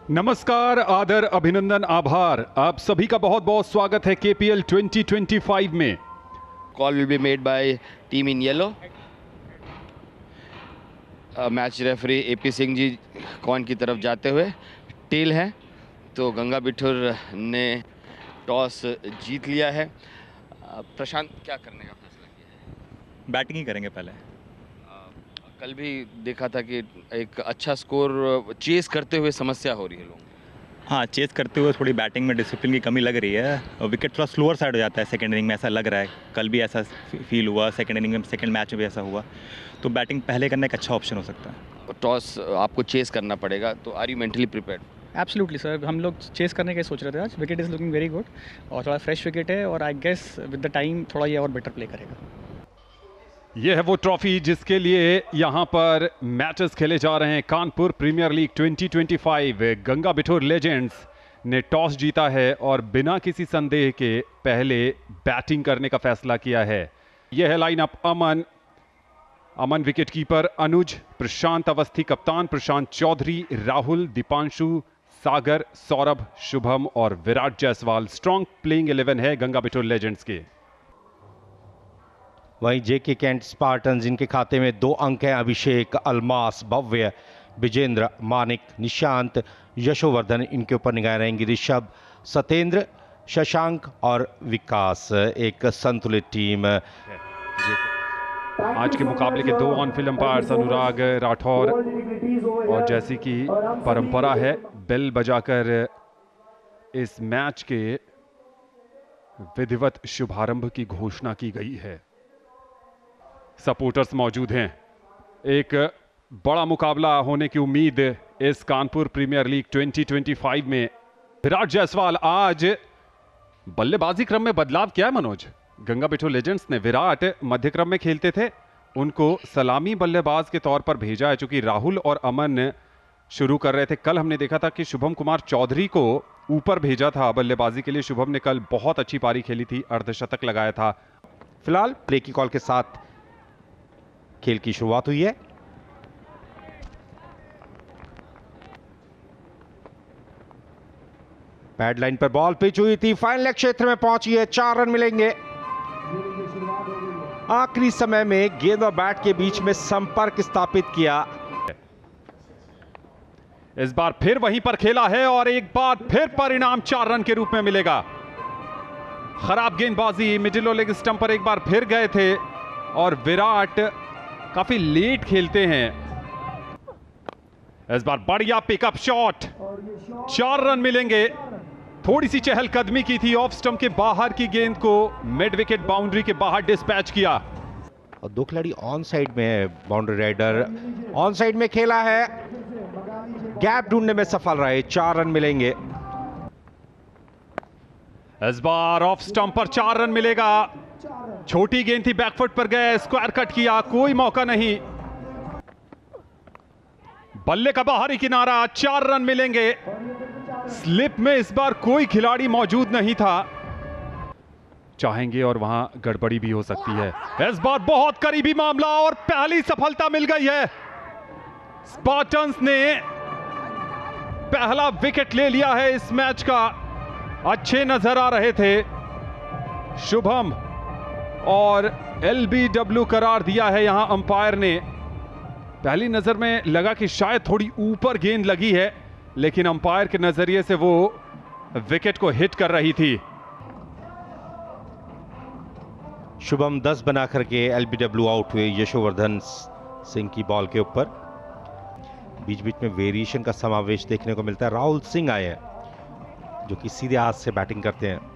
नमस्कार, आदर, अभिनंदन, आभार। आप सभी का बहुत बहुत स्वागत है KPL 2025 में। Call will be made by team in yellow. Match referee AP Singh ji coin की तरफ जाते हुए टेल है, तो गंगा बिठूर ने टॉस जीत लिया है। प्रशांत, क्या करने का फैसला किया है? बैटिंग ही करेंगे पहले। कल भी देखा था कि एक अच्छा स्कोर चेस करते हुए समस्या हो रही है लोगों को। हाँ, चेस करते हुए थोड़ी बैटिंग में डिसिप्लिन की कमी लग रही है और विकेट थोड़ा स्लोअर साइड हो जाता है सेकंड इनिंग में, ऐसा लग रहा है। कल भी ऐसा फील हुआ, सेकंड इनिंग में, सेकंड मैच में भी ऐसा हुआ, तो बैटिंग पहले करना एक अच्छा ऑप्शन हो सकता है। टॉस आपको चेस करना पड़ेगा, तो are you mentally prepared? Absolutely sir, हम लोग चेस करने का सोच रहे थे आज। Wicket is looking very good और थोड़ा फ्रेश विकेट है और I guess with the time थोड़ा ये और बेटर प्ले करेगा। यह है वो ट्रॉफी जिसके लिए यहां पर मैचेस खेले जा रहे हैं। Kanpur premier league 2025 Ganga Bithoor legends ने टॉस जीता है और बिना किसी संदेह के पहले बैटिंग करने का फैसला किया है। यह है लाइनअप। अमन विकेटकीपर, अनुज, प्रशांत अवस्थी कप्तान, प्रशांत चौधरी, राहुल, दीपांशु, सागर, सौरभ, शुभम और विराट जायसवाल स्ट्रॉन्ग प्लेइंग 11 है गंगा बिठूर लेजेंड्स के। वहीं जेके कैंट स्पार्टन्स, इनके खाते में 2 अंक हैं। अभिषेक, अलमास, भव्य, विजेंद्र, मानिक, निशांत, यशोवर्धन, इनके ऊपर निगाहें रहेंगी। ऋषभ, सत्येंद्र, शशांक और विकास, एक संतुलित टीम। आज के मुकाबले के 2 ऑन फील्ड अंपायर्स अनुराग राठौर, और जैसी कि परंपरा है, बेल बजाकर इस मैच के विधिवत शुभारंभ की घोषणा की गई है। सपोर्टर्स मौजूद हैं। एक बड़ा मुकाबला होने की उम्मीद इस कानपुर प्रीमियर लीग 2025 में। विराट जायसवाल, आज बल्लेबाजी क्रम में बदलाव किया है मनोज। गंगा बिठूर लेजेंड्स ने विराट मध्य क्रम में खेलते थे, उनको सलामी बल्लेबाज के तौर पर भेजा है, चूंकि राहुल और अमन शुरू कर रहे थे। कल हमने देखा था कि शुभम कुमार चौधरी को ऊपर भेजा था बल्लेबाजी के लिए। शुभम ने कल बहुत अच्छी पारी खेली थी, अर्धशतक लगाया था। फिलहाल प्ले की कॉल के साथ खेल की शुरुआत हुई है। पैड लाइन पर बॉल पिच हुई थी, फाइनल लेग क्षेत्र में पहुंची है, 4 रन मिलेंगे। आखिरी समय में गेंद और बैट के बीच में संपर्क स्थापित किया। इस बार फिर वहीं पर खेला है और एक बार फिर परिणाम 4 रन के रूप में मिलेगा। खराब गेंदबाजी, मिडिल लेग स्टंप पर एक बार फिर गए थे और विराट काफी लेट खेलते हैं। इस बार बढ़िया पिकअप शॉट, 4 रन मिलेंगे। थोड़ी सी चहलकदमी की थी, ऑफ स्टंप के बाहर की गेंद को मिड विकेट बाउंड्री के बाहर डिस्पैच किया। और 2 खिलाड़ी ऑन साइड में है। बाउंड्री राइडर ऑन साइड में खेला है, गैप ढूंढने में सफल रहे, 4 रन मिलेंगे। इस बार ऑफ स्टंप पर 4 रन मिलेगा। छोटी गेंद थी, बैकफुट पर गए, स्क्वायर कट किया, कोई मौका नहीं। बल्ले का बाहरी किनारा, 4 रन मिलेंगे। स्लिप में इस बार कोई खिलाड़ी मौजूद नहीं था। चाहेंगे और वहां गड़बड़ी भी हो सकती है। इस बार बहुत करीबी मामला और पहली सफलता मिल गई है। स्पार्टन्स ने पहला विकेट ले लिया है इस मैच का। अच्छे नजर आ रहे थे शुभम और LBW करार दिया है यहां अंपायर ने। पहली नजर में लगा कि शायद थोड़ी ऊपर गेंद लगी है, लेकिन अंपायर के नजरिए से वो विकेट को हिट कर रही थी। शुभम 10 बना करके LBW आउट हुए यशोवर्धन सिंह की बॉल के ऊपर। बीच बीच में वेरिएशन का समावेश देखने को मिलता है। राहुल सिंह आए हैं जो कि सीधे हाथ से बैटिंग करते हैं।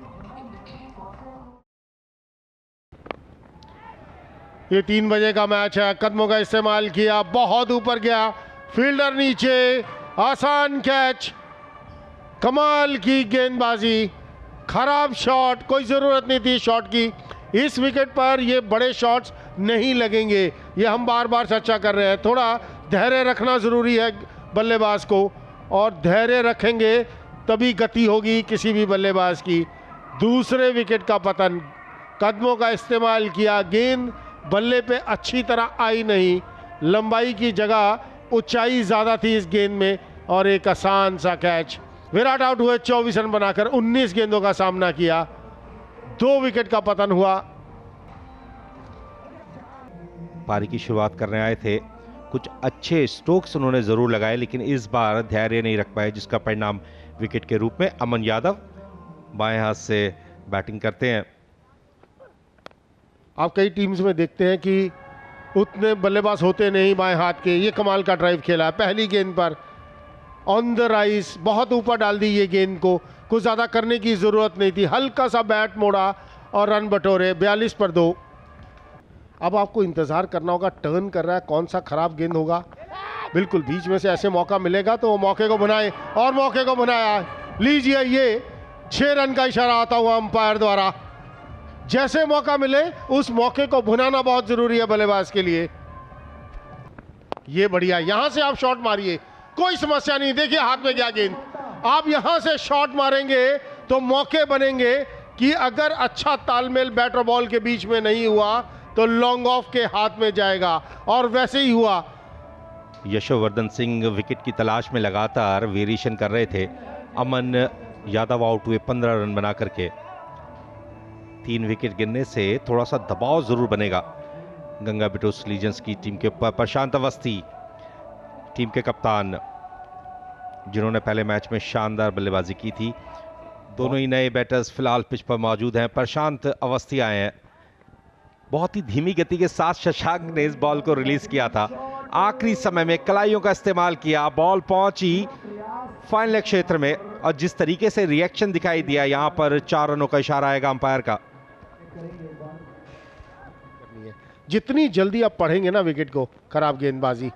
ये 3 बजे का मैच है। कदमों का इस्तेमाल किया, बहुत ऊपर गया, फील्डर नीचे, आसान कैच, कमाल की गेंदबाजी, खराब शॉट, कोई ज़रूरत नहीं थी शॉट की। इस विकेट पर ये बड़े शॉट्स नहीं लगेंगे, ये हम बार बार चर्चा कर रहे हैं। थोड़ा धैर्य रखना ज़रूरी है बल्लेबाज को, और धैर्य रखेंगे तभी गति होगी किसी भी बल्लेबाज की। दूसरे विकेट का पतन, कदमों का इस्तेमाल किया, गेंद बल्ले पे अच्छी तरह आई नहीं, लंबाई की जगह ऊंचाई ज़्यादा थी इस गेंद में, और एक आसान सा कैच। विराट आउट हुए 24 रन बनाकर, 19 गेंदों का सामना किया, 2 विकेट का पतन हुआ। पारी की शुरुआत करने आए थे, कुछ अच्छे स्ट्रोक्स उन्होंने जरूर लगाए, लेकिन इस बार धैर्य नहीं रख पाए, जिसका परिणाम विकेट के रूप में। अमन यादव बाएं हाथ से बैटिंग करते हैं। आप कई टीम्स में देखते हैं कि उतने बल्लेबाज होते नहीं बाएं हाथ के। ये कमाल का ड्राइव खेला है, पहली गेंद पर ऑन द राइज, बहुत ऊपर डाल दी ये गेंद को, कुछ ज़्यादा करने की ज़रूरत नहीं थी, हल्का सा बैट मोड़ा और रन बटोरे। 42 पर 2। अब आपको इंतज़ार करना होगा, टर्न कर रहा है, कौन सा खराब गेंद होगा। बिल्कुल बीच में से ऐसे मौका मिलेगा तो वो मौके को बनाए, और मौके को बनाया। लीजिए, ये 6 रन का इशारा आता हुआ अंपायर द्वारा। जैसे मौका मिले उस मौके को भुनाना बहुत जरूरी है बल्लेबाज के लिए। ये बढ़िया, यहां से आप शॉट मारिए, कोई समस्या नहीं। देखिए हाथ में गया गेंद। आप यहां से शॉट मारेंगे तो मौके बनेंगे कि अगर अच्छा तालमेल बैट और बॉल के बीच में नहीं हुआ तो लॉन्ग ऑफ के हाथ में जाएगा, और वैसे ही हुआ। यशोवर्धन सिंह विकेट की तलाश में लगातार वेरिएशन कर रहे थे। अमन यादव आउट हुए 15 रन बना करके। 3 विकेट गिरने से थोड़ा सा दबाव जरूर बनेगा गंगा बिटोर्स लीजेंड्स की टीम के ऊपर। प्रशांत अवस्थी टीम के कप्तान, जिन्होंने पहले मैच में शानदार बल्लेबाजी की थी। दोनों ही नए बैटर्स फिलहाल पिच पर मौजूद हैं। प्रशांत अवस्थी आए हैं। बहुत ही धीमी गति के साथ शशांक ने इस बॉल को रिलीज किया था, आखिरी समय में कलाइयों का इस्तेमाल किया, बॉल पहुंची फाइनल क्षेत्र में, और जिस तरीके से रिएक्शन दिखाई दिया, यहां पर 4 रनों का इशारा आएगा अंपायर का। जितनी जल्दी आप पढ़ेंगे ना विकेट को, खराब गेंदबाजी,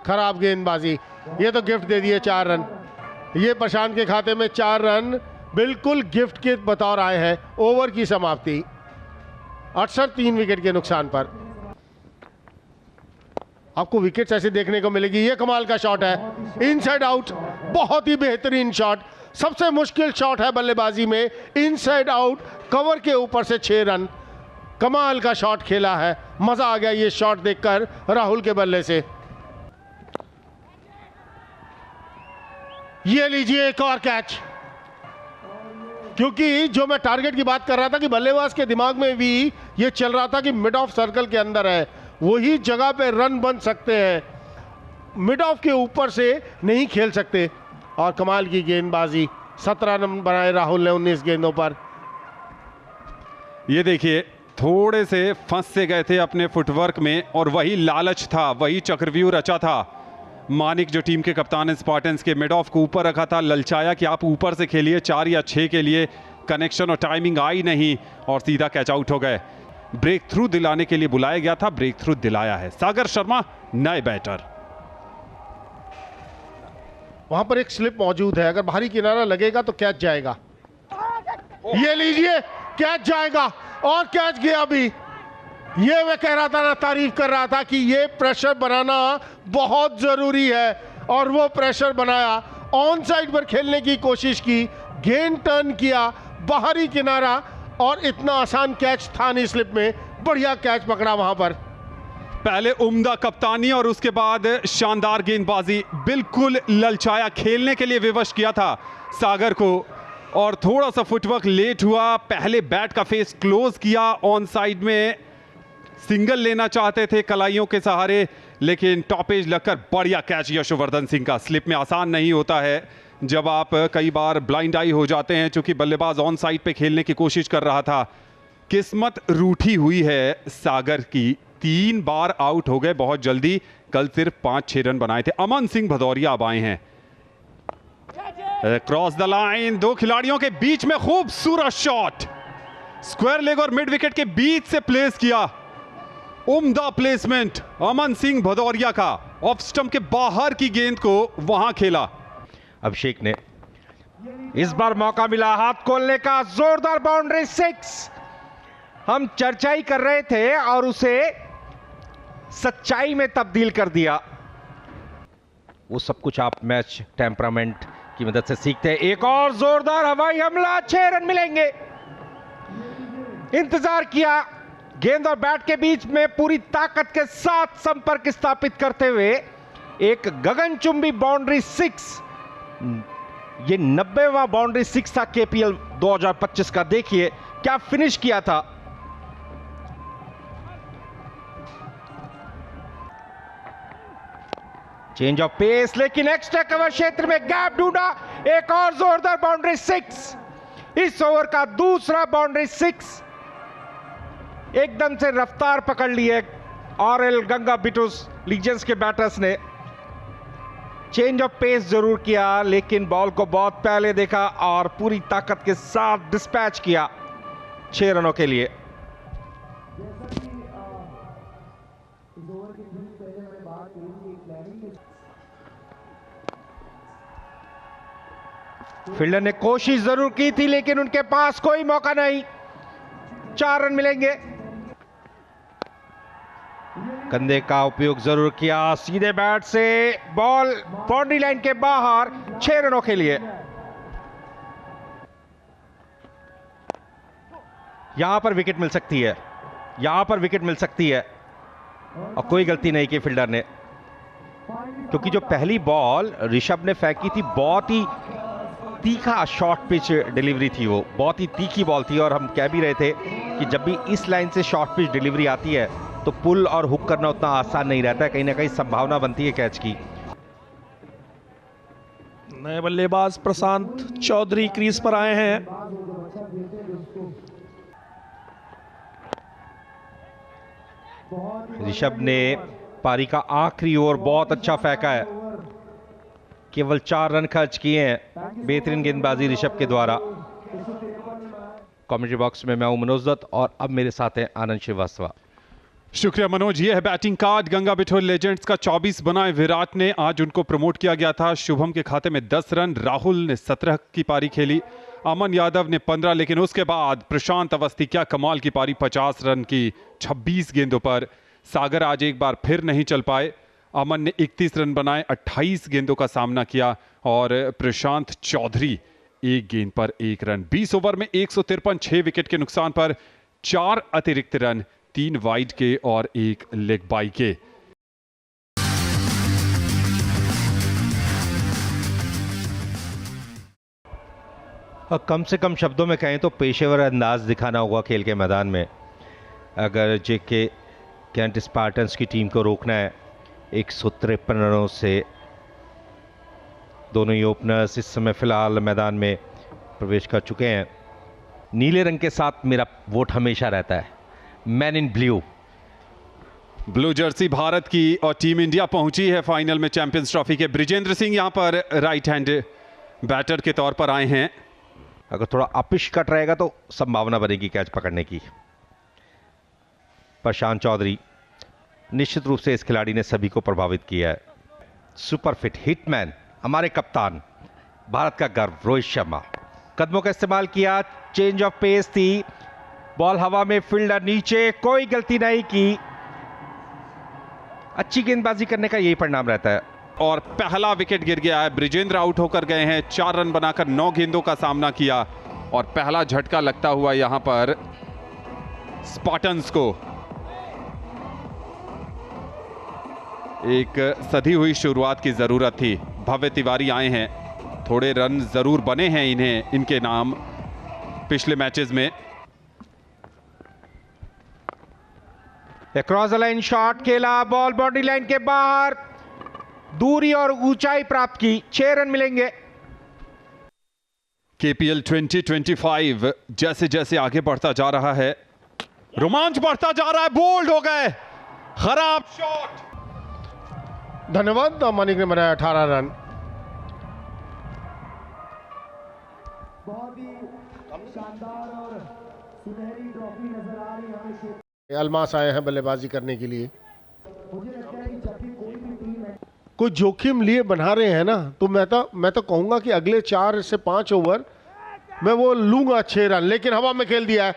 खराब गेंदबाजी। ये तो गिफ्ट दे दिए 4 रन। ये प्रशांत के खाते में 4 रन बिल्कुल गिफ्ट के बतौर आए हैं। ओवर की समाप्ति 68, 3 विकेट के नुकसान पर। आपको विकेट्स ऐसे देखने को मिलेगी। ये कमाल का शॉट है, इनसाइड आउट, बहुत ही बेहतरीन शॉट। सबसे मुश्किल शॉट है बल्लेबाजी में, इनसाइड आउट, कवर के ऊपर से 6 रन। कमाल का शॉट खेला है, मजा आ गया ये शॉट देखकर राहुल के बल्ले से। ये लीजिए एक और कैच, क्योंकि जो मैं टारगेट की बात कर रहा था कि बल्लेबाज के दिमाग में भी ये चल रहा था कि मिड ऑफ सर्कल के अंदर है, वही जगह पे रन बन सकते हैं, मिड ऑफ के ऊपर से नहीं खेल सकते। और कमाल की गेंदबाजी, 17 रन बनाए राहुल ने 19 गेंदों पर। ये देखिए, थोड़े से फंस से गए थे अपने फुटवर्क में, और वही लालच था, वही चक्रव्यूह रचा था मानिक, जो टीम के कप्तान है स्पार्टन्स के। मिड ऑफ को ऊपर रखा था, ललचाया कि आप ऊपर से खेलिए, 4 या 6 के लिए। कनेक्शन और टाइमिंग आई नहीं और सीधा कैच आउट हो गए। ब्रेक थ्रू दिलाने के लिए बुलाया गया था, ब्रेक थ्रू दिलाया है। सागर शर्मा नए बैटर। वहां पर एक स्लिप मौजूद है, अगर बाहरी किनारा लगेगा तो कैच जाएगा। ये लीजिए, कैच जाएगा, और कैच गया भी। ये मैं कह रहा था ना, तारीफ कर रहा था कि ये प्रेशर बनाना बहुत जरूरी है, और वो प्रेशर बनाया। ऑन साइड पर खेलने की कोशिश की, गेंद टर्न किया, बाहरी किनारा, और इतना आसान कैच था नहीं स्लिप में। बढ़िया कैच पकड़ा वहां पर। पहले उम्दा कप्तानी और उसके बाद शानदार गेंदबाजी, बिल्कुल ललचाया, खेलने के लिए विवश किया था सागर को, और थोड़ा सा फुटवर्क लेट हुआ। पहले बैट का फेस क्लोज किया, ऑन साइड में सिंगल लेना चाहते थे कलाइयों के सहारे, लेकिन टॉपेज लगकर बढ़िया कैच यशोवर्धन सिंह का। स्लिप में आसान नहीं होता है जब आप कई बार ब्लाइंड आई हो जाते हैं, चूंकि बल्लेबाज ऑन साइड पे खेलने की कोशिश कर रहा था। किस्मत रूठी हुई है सागर की, 3 बार आउट हो गए बहुत जल्दी। कल सिर्फ 5-6 रन बनाए थे। अमन सिंह भदौरिया अब आए हैं। क्रॉस द लाइन, 2 खिलाड़ियों के बीच में खूबसूरत शॉट, स्क्वायर लेग और मिड विकेट के बीच से प्लेस किया। उम्दा प्लेसमेंट अमन सिंह भदौरिया का, ऑफ स्टंप के बाहर की गेंद को वहां खेला। अभिषेक ने इस बार मौका मिला हाथ खोलने का, जोरदार बाउंड्री 6। हम चर्चा ही कर रहे थे और उसे सच्चाई में तब्दील कर दिया। वो सब कुछ आप मैच टेम्परामेंट की मदद से सीखते हैं। एक और जोरदार हवाई हमला, 6 रन मिलेंगे। इंतजार किया, गेंद और बैट के बीच में पूरी ताकत के साथ संपर्क स्थापित करते हुए एक गगनचुंबी बाउंड्री 6 ये 90वां बाउंड्री 6 था केपीएल 2025 का। देखिए क्या फिनिश किया था। चेंज ऑफ पेस, लेकिन एक्स्ट्रा कवर क्षेत्र में गैप ढूंढा। एक और जोरदार बाउंड्री 6, इस ओवर का दूसरा बाउंड्री 6। एकदम से रफ्तार पकड़ ली है आरएल गंगा बिटूस लीजेंड्स के बैटर्स ने। चेंज ऑफ पेस जरूर किया, लेकिन बॉल को बहुत पहले देखा और पूरी ताकत के साथ डिस्पैच किया 6 रनों के लिए। फील्डर ने कोशिश जरूर की थी, लेकिन उनके पास कोई मौका नहीं। 4 रन मिलेंगे। कंधे का उपयोग जरूर किया, सीधे बैट से बॉल बाउंड्री लाइन के बाहर 6 रनों के लिए। यहां पर विकेट मिल सकती है, यहां पर विकेट मिल सकती है। और कोई गलती नहीं की फील्डर ने, क्योंकि जो पहली बॉल ऋषभ ने फेंकी थी बहुत ही तीखा शॉर्ट पिच डिलीवरी थी, वो बहुत ही तीखी बॉल थी। और हम कह भी रहे थे कि जब भी इस लाइन से शॉर्ट पिच डिलीवरी आती है तो पुल और हुक करना उतना आसान नहीं रहता है, कहीं ना कहीं संभावना बनती है कैच की। नए बल्लेबाज प्रशांत चौधरी क्रीज पर आए हैं। ऋषभ ने पारी का आखिरी ओवर बहुत अच्छा फेंका है, केवल 4 रन खर्च किए हैं। बेहतरीन गेंदबाजी ऋषभ के द्वारा। कमेंट्री बॉक्स में मैं हूं मनोज दत्त और अब मेरे साथ हैं आनंद श्रीवास्तव। शुक्रिया मनोज। ये है batting card Ganga Bithoor legends का। 24 बनाए विराट ने, आज उनको प्रमोट किया गया था। शुभम के खाते में 10 रन, राहुल ने 17 की पारी खेली, अमन यादव ने 15, लेकिन उसके बाद प्रशांत अवस्थी क्या कमाल की पारी, 50 रन की 26 गेंदों पर। सागर आज एक बार फिर नहीं चल पाए। अमन ने 31 रन बनाए, 28 गेंदों का सामना किया और प्रशांत चौधरी 1 गेंद पर 1 रन। 20 ओवर में 153, 6 विकेट के नुकसान पर 4 अतिरिक्त रन, 3 वाइड के और 1 लेग बाई के। कम से कम शब्दों में कहें तो पेशेवर अंदाज दिखाना होगा खेल के मैदान में। अगर जेके कैंट स्पार्टन्स की टीम को रोकना है 153 रनों से। दोनों ही ओपनर्स इस समय फिलहाल मैदान में प्रवेश कर चुके हैं। नीले रंग के साथ मेरा वोट हमेशा रहता है, man in blue. Blue Jersey Bharat की और टीम इंडिया पहुंची है फाइनल में चैंपियंस ट्रॉफी के। ब्रिजेंद्र सिंह यहां पर राइट हैंड बैटर के तौर पर आए हैं। अगर थोड़ा अपिश कट रहेगा तो संभावना बनेगी कैच पकड़ने की। प्रशांत चौधरी निश्चित रूप से इस खिलाड़ी ने सभी को प्रभावित किया है। सुपर फिट हिटमैन, हमारे कप्तान, भारत का गर्व रोहित शर्मा। कदमों का इस्तेमाल किया, चेंज ऑफ पेस थी, बॉल हवा में, फील्डर नीचे, कोई गलती नहीं की। अच्छी गेंदबाजी करने का यही परिणाम रहता है। और पहला विकेट गिर गया है। ब्रिजेंद्र आउट होकर गए हैं, 4 रन बनाकर 9 गेंदों का सामना किया और पहला झटका लगता हुआ यहां पर स्पार्टन्स को। एक सधी हुई शुरुआत की जरूरत थी। भव्य तिवारी आए हैं, थोड़े रन जरूर बने हैं इनके नाम पिछले मैचेस में। क्रॉस द लाइन शॉट खेला, बॉल बाउंड्री लाइन के बाहर, दूरी और ऊंचाई प्राप्त की, 6 रन मिलेंगे। केपीएल 2025 जैसे जैसे आगे बढ़ता जा रहा है, रोमांच बढ़ता जा रहा है। बोल्ड हो गए, खराब शॉट। धन्यवाद। मानिक ने बनाया 18 रन। अलमास आए हैं बल्लेबाजी करने के लिए। कोई जोखिम लिए बना रहे हैं ना, तो मैं तो कहूंगा कि अगले 4 से 5 ओवर मैं वो लूंगा 6 रन, लेकिन हवा में खेल दिया है।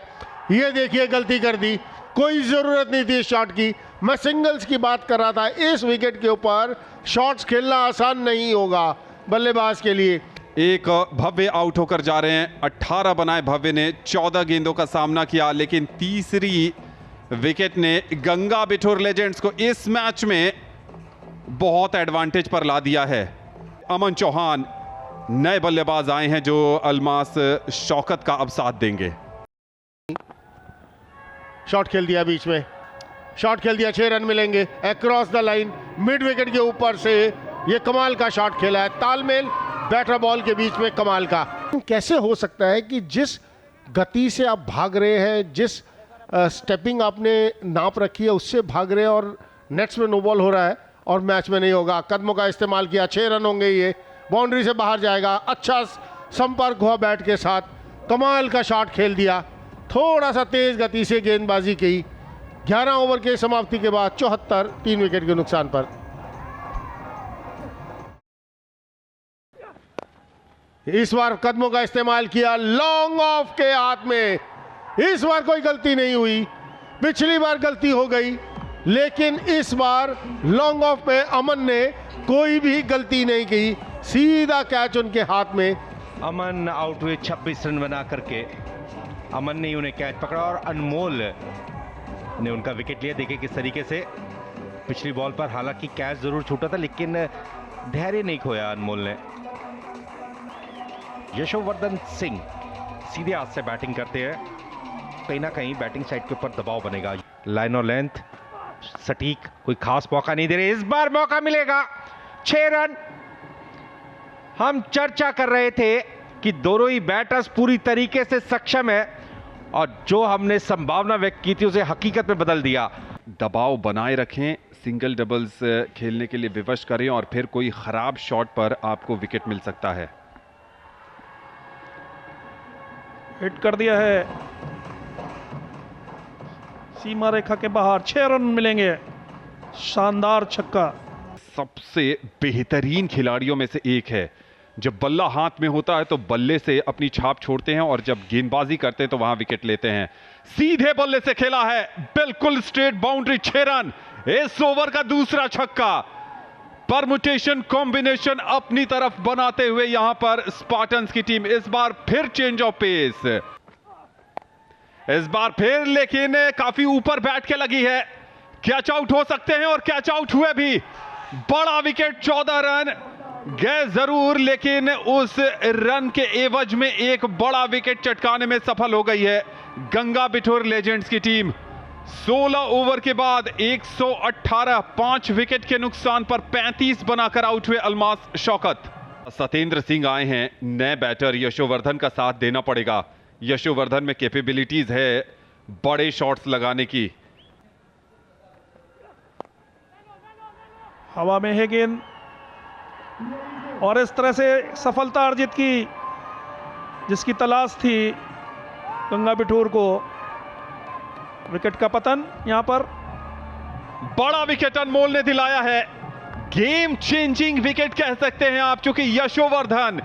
ये देखिए गलती कर दी, कोई जरूरत नहीं थी शॉट की। मैं सिंगल्स की बात कर रहा था। इस विकेट के ऊपर शॉट्स खेलना आसान नहीं होगा बल्लेबाज के लिए। एक भव्य आउट होकर जा रहे हैं। 18 बनाए भव्य ने, 14 गेंदों का सामना किया, लेकिन तीसरी विकेट ने गंगा बिठोर लेजेंड्स को इस मैच में बहुत एडवांटेज पर ला दिया है। अमन चौहान नए बल्लेबाज आए हैं जो अल्मास शौकत का अब साथ देंगे। शॉट खेल दिया बीच में, शॉट खेल दिया, 6 रन मिलेंगे across the line, mid wicket के ऊपर से ये कमाल का शॉट खेला है, तालमेल बैटर बॉल के बीच में कमाल का। कैसे हो सकता है कि जिस गति से आप भाग रहे हैं, जिस स्टेपिंग आपने नाप रखी है उससे भाग रहे हैं और नेट्स में नो बॉल हो रहा है और मैच में नहीं होगा। कदमों का इस्तेमाल किया, 6 रन होंगे, ये बाउंड्री से बाहर जाएगा। अच्छा संपर्क हुआ बैट के साथ, कमाल का शॉट खेल दिया, थोड़ा सा तेज गति से गेंदबाजी की। 11 ओवर के समाप्ति के बाद 74, 3 विकेट के नुकसान पर। इस बार कदमों का इस्तेमाल किया, लॉन्ग ऑफ के हाथ में। इस बार कोई गलती नहीं हुई, पिछली बार गलती हो गई, लेकिन इस बार लॉन्ग ऑफ पे अमन ने कोई भी गलती नहीं की, सीधा कैच उनके हाथ में। अमन आउट हुए 26 रन बना करके। अमन ने उन्हें कैच पकड़ा और अनमोल ने उनका विकेट लिया। देखिए किस तरीके से पिछली बॉल पर हालांकि कैच जरूर छूटा था लेकिन धैर्य नहीं खोया अनमोल ने। यशोवर्धन सिंह सीधे हाथ से बैटिंग करते हैं, कहीं ना कहीं बैटिंग साइड के ऊपर दबाव बनेगा। लाइन और लेंथ सटीक, कोई खास मौका नहीं दे रहे, इस बार मौका मिलेगा। 6 रन। हम चर्चा कर रहे थे कि दोनों ही बैटर्स पूरी तरीके से सक्षम है और जो हमने संभावना व्यक्त की थी उसे हकीकत में बदल दिया। दबाव बनाए रखें, सिंगल डबल्स खेलने के लिए विवश करें और फिर कोई खराब शॉट पर आपको विकेट मिल सकता है। हिट कर दिया है सीमा रेखा के बाहर, 6 रन मिलेंगे। शानदार छक्का। सबसे बेहतरीन खिलाड़ियों में से एक है। जब बल्ला हाथ में होता है तो बल्ले से अपनी छाप छोड़ते हैं और जब गेंदबाजी करते हैं तो वहां विकेट लेते हैं। सीधे बल्ले से खेला है, बिल्कुल स्ट्रेट बाउंड्री, 6 रन। इस ओवर का दूसरा छक्का। परमुटेशन कॉम्बिनेशन अपनी तरफ बनाते हुए यहां पर स्पार्टन्स की टीम। इस बार फिर चेंज ऑफ पेस, इस बार फिर, लेकिन काफी ऊपर बैठ के लगी है। कैच आउट हो सकते हैं और कैच आउट हुए भी। बड़ा विकेट, 14 रन गए जरूर, लेकिन उस रन के एवज में एक बड़ा विकेट चटकाने में सफल हो गई है गंगा बिठूर लेजेंड्स की टीम। 16 ओवर के बाद 118, 5 विकेट के नुकसान पर 35 बनाकर आउट हुए अल्मास शौकत। सतेंद्र सिंह आए हैं, नए बैटर यशोवर्धन का साथ देना पड़ेगा। यशोवर्धन में कैपेबिलिटीज है बड़े शॉट्स लगाने की। हवा में है गेंद और इस तरह से सफलता अर्जित की जिसकी तलाश थी गंगा बिठूर को। विकेट का पतन यहां पर। बड़ा विकेट अनमोल ने दिलाया है, गेम चेंजिंग विकेट कह सकते हैं आप, क्योंकि यशोवर्धन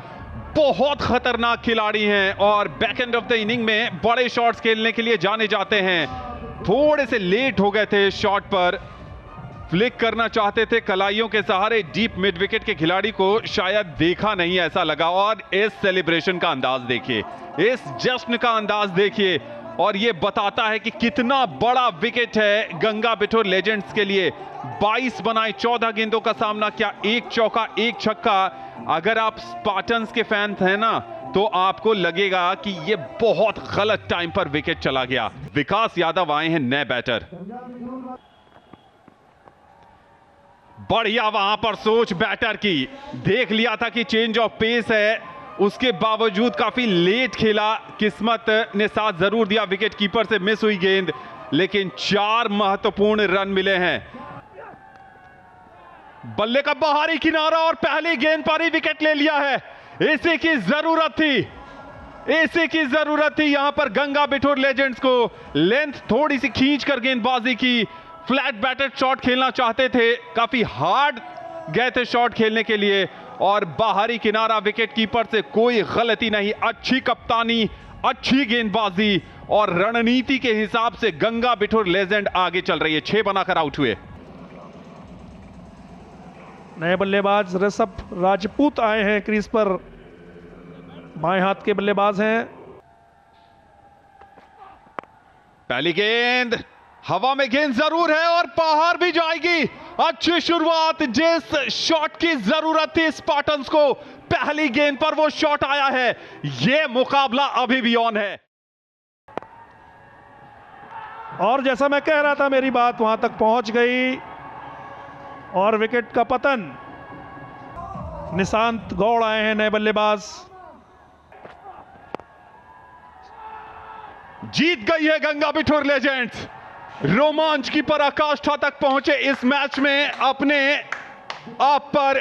बहुत खतरनाक खिलाड़ी हैं और back end of the inning में बड़े शॉट्स खेलने के लिए जाने जाते हैं। थोड़े से लेट हो गए थे शॉट पर, फ्लिक करना चाहते थे कलाइयों के सहारे। डीप मिड विकेट के खिलाड़ी को शायद देखा नहीं ऐसा लगा। और इस सेलिब्रेशन का अंदाज देखिए, इस जश्न का अंदाज देखिए, और यह बताता है कि कितना बड़ा विकेट है गंगा बिठूर लेजेंड्स के लिए। 22 बनाए, 14 गेंदों का सामना किया, 1 चौका 1 छक्का। अगर आप स्पार्टन्स के फैन हैं ना तो आपको लगेगा कि यह बहुत गलत टाइम पर विकेट चला गया। विकास यादव आए हैं नए बैटर। बढ़िया वहां पर सोच बैटर की, देख लिया था कि चेंज ऑफ पेस है, उसके बावजूद काफी लेट खेला। किस्मत ने साथ जरूर दिया, विकेट कीपर से मिस हुई गेंद, लेकिन 4 महत्वपूर्ण रन मिले हैं। बल्ले का बाहरी किनारा और पहली गेंद पर ही विकेट ले लिया है। इसी की जरूरत थी, इसी की जरूरत थी यहां पर गंगा बिठूर लेजेंड्स को। लेंथ थोड़ी सी खींच कर गेंदबाजी की, फ्लैट बैटेड शॉट खेलना चाहते थे, काफी हार्ड गए थे शॉट खेलने के लिए, और बाहरी किनारा विकेट कीपर से कोई गलती नहीं। अच्छी कप्तानी, अच्छी गेंदबाजी और रणनीति के हिसाब से गंगा बिठूर लेजेंड आगे चल रही है। 6 बनाकर आउट हुए। नए बल्लेबाज ऋषभ राजपूत आए हैं क्रीज पर, बाएं हाथ के बल्लेबाज हैं। पहली गेंद हवा में, गेंद जरूर है और बाहर भी जाएगी। अच्छी शुरुआत, जिस शॉट की जरूरत थी स्पार्टन्स को, पहली गेंद पर वो शॉट आया है। ये मुकाबला अभी भी ऑन है। और जैसा मैं कह रहा था, मेरी बात वहां तक पहुंच गई और विकेट का पतन। निशांत गौड़ आए हैं नए बल्लेबाज। जीत गई है गंगा बिठूर लेजेंड्स। रोमांच की पराकाष्ठा तक पहुंचे इस मैच में, अपने आप पर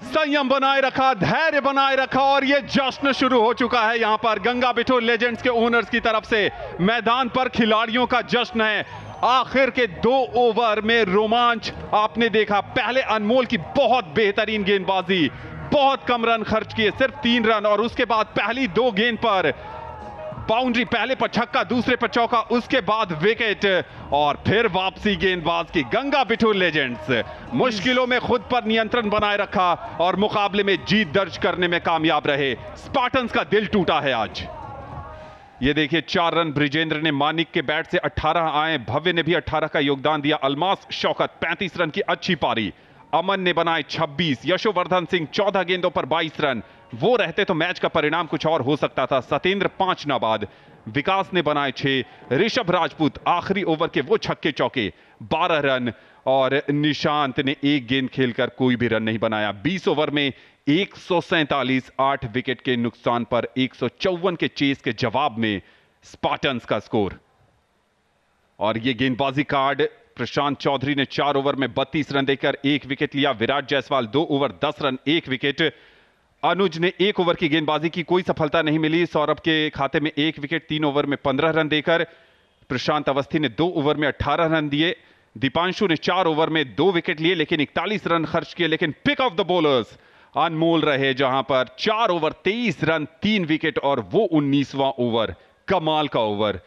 संयम बनाए रखा, धैर्य बनाए रखा और यह जश्न शुरू हो चुका है यहां पर गंगा बिठूर लेजेंड्स के ओनर्स की तरफ से। मैदान पर खिलाड़ियों का जश्न है। आखिर के 2 ओवर में रोमांच आपने देखा। पहले अनमोल की बहुत बेहतरीन गेंदबाजी, बहुत कम रन खर्च किए, सिर्फ 3 रन, और उसके बाद पहली 2 गेंद पर बाउंड्री, पहले पर छक्का, दूसरे पर चौका, उसके बाद विकेट और फिर वापसी गेंदबाज की। गंगा बिठूर लेजेंड्स मुश्किलों में खुद पर नियंत्रण बनाए रखा और मुकाबले में जीत दर्ज करने में कामयाब रहे। स्पार्टन्स का दिल टूटा है आज। ये देखिए 4 रन ब्रिजेंद्र ने, मानिक के बैट से 18 आए, भव्य ने भी 18 का योगदान दिया। अलमास शौकत 35 रन की अच्छी पारी, अमन ने बनाए 26, यशोवर्धन सिंह 14 गेंदों पर 22 रन। वो रहते तो मैच का परिणाम कुछ और हो सकता था। सतेंद्र 5 नाबाद, विकास ने बनाए 6, ऋषभ राजपूत आखिरी ओवर के वो छक्के चौके 12 रन, और निशांत ने 1 गेंद खेलकर कोई भी रन नहीं बनाया। 20 ओवर में 147, 8 विकेट के नुकसान पर 154 के चेस के जवाब में स्पार्टन्स का स्कोर। और ये गेंदबाजी कार्ड, प्रशांत चौधरी ने 4 ओवर में 32 रन देकर 1 विकेट लिया। Virat Jaiswal 2 over 10 run 1 wicket. Anuj ने 1 ओवर की गेंदबाजी की, कोई सफलता नहीं मिली। सौरभ के खाते में 1 विकेट 3 ओवर में 15 रन देकर। प्रशांत अवस्थी ने 2 ओवर में 18 रन दिए। दीपांशु ने 4 ओवर में 2 विकेट लिए लेकिन 41 रन खर्च किए। लेकिन पिक ऑफ द बॉलर्स अनमोल रहे, जहां पर 4 ओवर 23 रन 3 विकेट और वो 19वां ओवर, कमाल का ओवर